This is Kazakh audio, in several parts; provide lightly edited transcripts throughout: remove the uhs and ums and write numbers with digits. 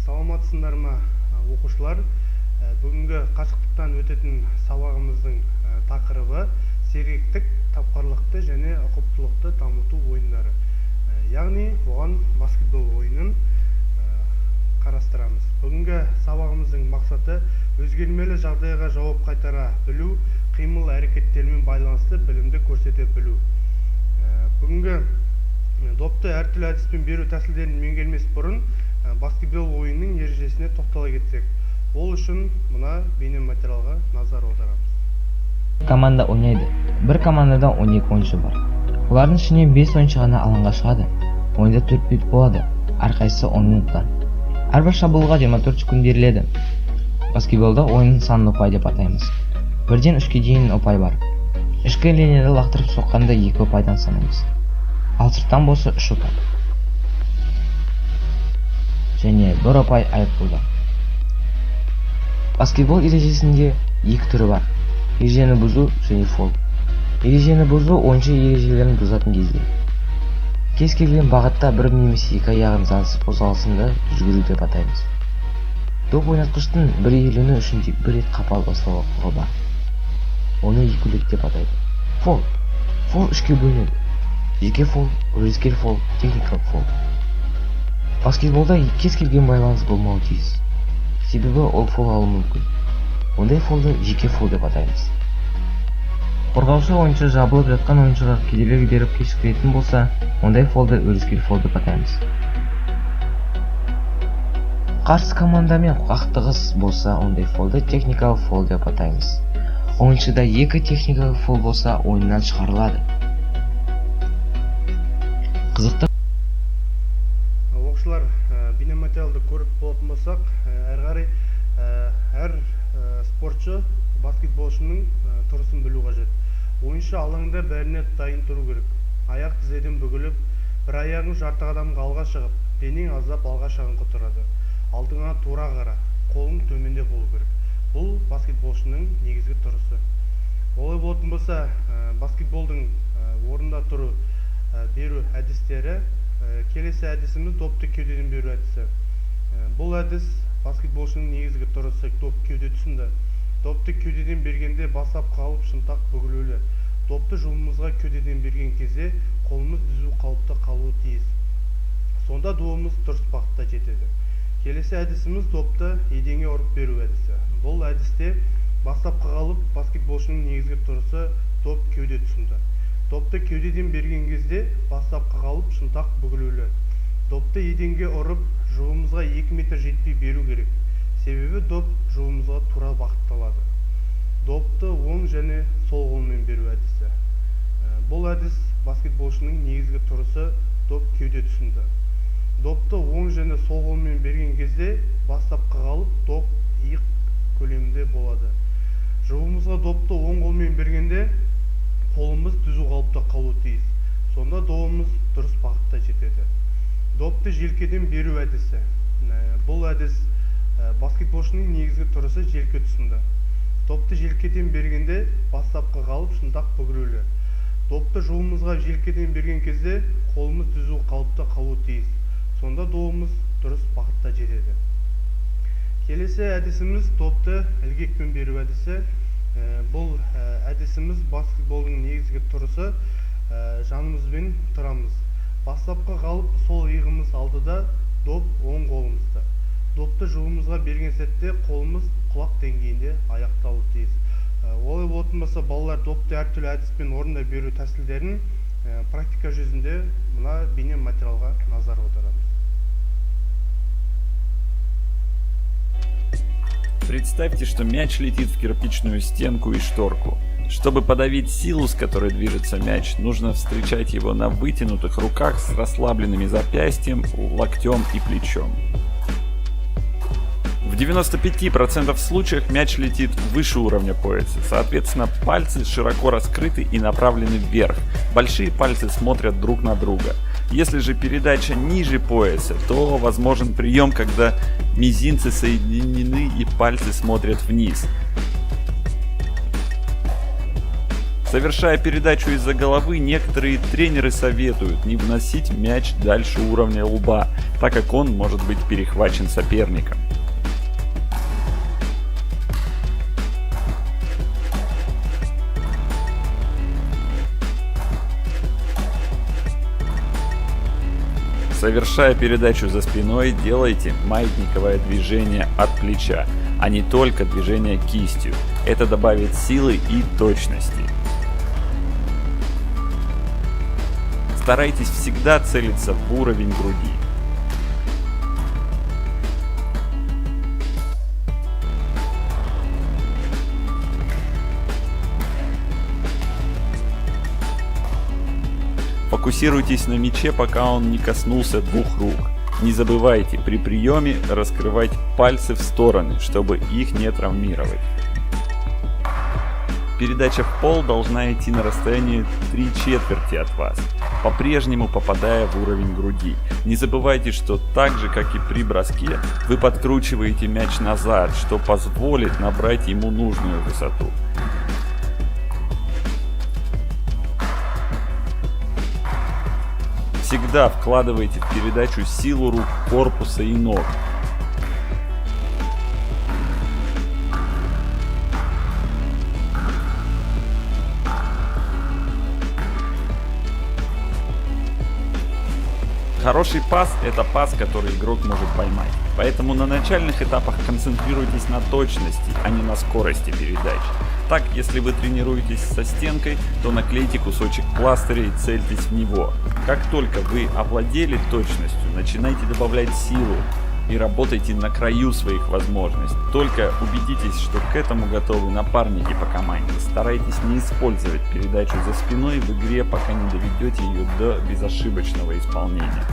Саламатсыңдар ма оқушылар? Бүгінгі қашықтықтан өтетін сабағымыздың тақырыбы сергектік, тапқырлықты және ұқыптылықты дамыту ойындары. Яғни оған баскетбол ойынын қарастырамыз. Бүгінгі сабағымыздың мақсаты өзгермелі жағдайға жауап қайтара білу, қимыл әрекеттермен байланысты білімді көрсете білу. Бүгінгі допты әртүрлі әдіспен беру тәсілдерін меңгермес бұрын баскетбол ойынның ережесіне тоқтала кетсек. Ол үшін мына бейнематериалға назар аударамыз. Команда ойнайды. Бір командада 12 ойыншы бар. Олардың ішінен 5 ойыншы ғана алаңға шығады. Ойында 4 минут болады. Әрқайсысы 10 минуттан. Әрбір шабуылға 24 секунд беріледі. Баскетболда ойынның санын ұпай деп атаймыз. 1-ден 3-ке дейін ұпай бар. Ішкі линияда лақтырып соққанда 2 ұпайдан санаймыз. Ал сырттан болса 3 ұпай. Және 1 ұпай айыппұлда. Баскетбол ережесінде 2 түрі бар. Ережені бұзу және фол. Ережені бұзу ойыншы ережелерін бұзатын кезде. Кез келген бағытта бір немесе 2 аяғын заңсыз қозғалысында жүгіру деп атаймыз. Доп ойнатқыштың бір иелену үшін тек бір рет қапал ұстауға құқығы бар. Оны екілік деп атайды. Фол. Фол 3-ке бөлінеді. Жеке фол, өрескел фол, техникалық фол. Баскетболда кез келген байланыс болмауы тиіс. Себебі ол фол алуы мүмкін. Ондай фолды жеке фол деп атаймыз. Қорғаушы ойыншы жабылып жатқан ойыншыға кедергі беріп кешіктіретін болса, ондай фолды өрескел фол деп атаймыз. Қарсы командамен қақтығыс болса, ондай фолды техникалық фол деп атаймыз. Ойыншыда 2 техникалық фол болса, ойыннан шығарылады. Қызықты оқушылар, бейнематериалды көріп болатын болсақ, әр спортшы баскетболшының тұрысын білу қажет. Ойыншы алаңда бәріне дайын тұру керек. Аяқ тізеден бүгіліп, бір аяғын жарты қадамға алға шығып, денең аздап алға шағын тұрады. Алдыңа тура қара, қолың төменде болу керек. Бұл баскетболшының негізгі тұрысы. Олай болатын болса, баскетболдың орында тұру беру әдістері, келесі әдісіміз допты кеудеден беру әдісі. Бұл әдіс баскетболшының негізгі тұрысы доп кеуде тұсында. Допты кеудеден бергенде басап қалып шынтақ бүгілулі. Допты жұлымызға кеудеден берген кезде қолымыз түзу қалыпта қалуы тиіс. Сонда добымыз дұрыс бағытта жетеді. Келесі әдісіміз допты еденге ұрып беру әдісі. Бұл әдісте бастапқы қалып баскетболшының негізгі тұрысы доп кеуде тұсында. Допты кеудеден берген кезде бастапқы қалып шынтақ бүгілулі. Допты еденге ұрып жұлымызға 2 метр жетпей беру керек. Себебі доп жұлымызға тура бағытталады. Допты оң және сол қолмен беру әдісі. Бұл әдіс баскетболшының негізгі тұрысы доп кеуде тұсында. Допты оң және сол қолмен берген кезде бастапқы қалып доп иық көлемінде болады. Жұлымызға допты оң қолмен бергенде қолымыз түзу қалыпта қалуы тиіс. Сонда добымыз дұрыс бағытта жетеді. Допты желкеден беру әдісі. Бұл әдіс баскетболшының негізгі тұрысы желке тұсында. Допты желкеден бергенде бастапқы қалып шынтақ бүгілулі. Допты жұлымызға желкеден берген кезде қолымыз түзу қалыпта қалуы тиіс. Сонда добымыз дұрыс бағытта жетеді. Келесі әдісіміз допты ілгекпен беру әдісі. Бұл әдісіміз баскетболдың негізгі тұрысы жанымызбен тұрамыз. Бастапқы қалып сол иығымыз алдыда, доп оң қолымызда. Допты жұлымызға берген сәтте қолымыз құлақ деңгейінде аяқталуы тиіс. Олай болатын болса, балалар допты әртүрлі әдіспен орындай беру тәсілдерін практика жүзінде мына бейнематериалға назар аударамыз. Представьте, что мяч летит в кирпичную стенку и шторку. Чтобы подавить силу, с которой движется мяч, нужно встречать его на вытянутых руках с расслабленными запястьем, локтем и плечом. В 95% случаев мяч летит выше уровня пояса, соответственно, пальцы широко раскрыты и направлены вверх, большие пальцы смотрят друг на друга. Если же передача ниже пояса, то возможен прием, когда мизинцы соединены и пальцы смотрят вниз. Совершая передачу из-за головы, некоторые тренеры советуют не вносить мяч дальше уровня лба, так как он может быть перехвачен соперником. Совершая передачу за спиной, делайте маятниковое движение от плеча, а не только движение кистью. Это добавит силы и точности. Старайтесь всегда целиться в уровень груди. Фокусируйтесь на мяче, пока он не коснулся двух рук. Не забывайте при приеме раскрывать пальцы в стороны, чтобы их не травмировать. Передача в пол должна идти на расстоянии 3/4 от вас, по-прежнему попадая в уровень груди. Не забывайте, что так же, как и при броске, вы подкручиваете мяч назад, что позволит набрать ему нужную высоту. Всегда вкладывайте в передачу силу рук, корпуса и ног. Хороший пас – это пас, который игрок может поймать. Поэтому на начальных этапах концентрируйтесь на точности, а не на скорости передач. Так, если вы тренируетесь со стенкой, то наклейте кусочек пластыря и цельтесь в него. Как только вы овладели точностью, начинайте добавлять силу и работайте на краю своих возможностей. Только убедитесь, что к этому готовы напарники по команде. Старайтесь не использовать передачу за спиной в игре, пока не доведете ее до безошибочного исполнения.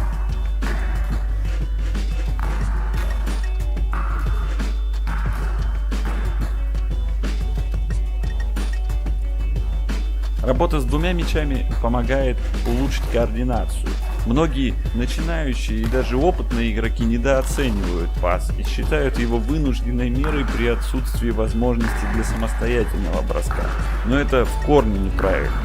Работа с двумя мячами помогает улучшить координацию. Многие начинающие и даже опытные игроки недооценивают пас и считают его вынужденной мерой при отсутствии возможности для самостоятельного броска. Но это в корне неправильно.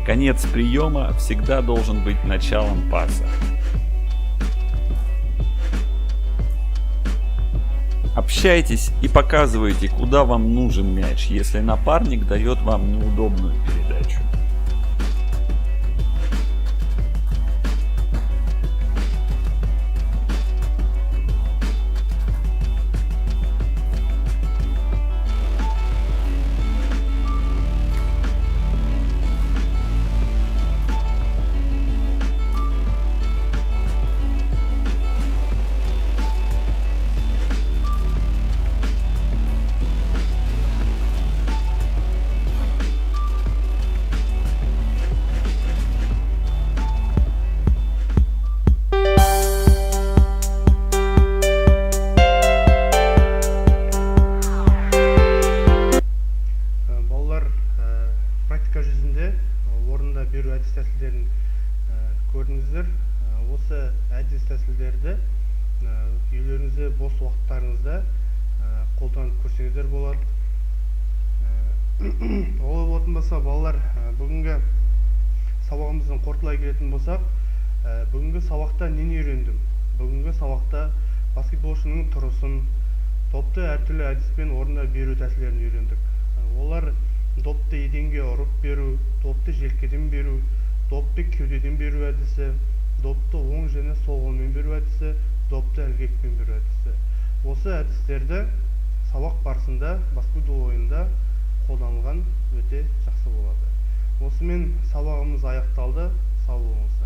Конец приема всегда должен быть началом паса. Общайтесь и показывайте, куда вам нужен мяч, если напарник дает вам неудобную передачу. Практика жүзінде орында беру әдіс тәсілдерін көрдіңіздер. Осы әдіс тәсілдерді үйлеріңізде бос уақыттарыңызда қолданып көрсеңіздер болады. Олай болатын болса, балалар, бүгінгі сабағымыздың қорытындылай келетін болсақ, бүгінгі сабақта нені үйрендім? Бүгінгі сабақта баскетболшының тұрысын, топты әртүрлі әдіспен орында беру тәсілдерін үйрендік. Олар допты еденге ұрып беру, допты желкеден беру, допты кеудеден беру әдісі, допты оң және сол қолмен беру әдісі, допты ілгекпен беру әдісі. Осы әдістерді сабақ барысында баскетбол ойында қолданылған өте жақсы болады. Осымен сабағымыз аяқталды. Сау болыңыздар.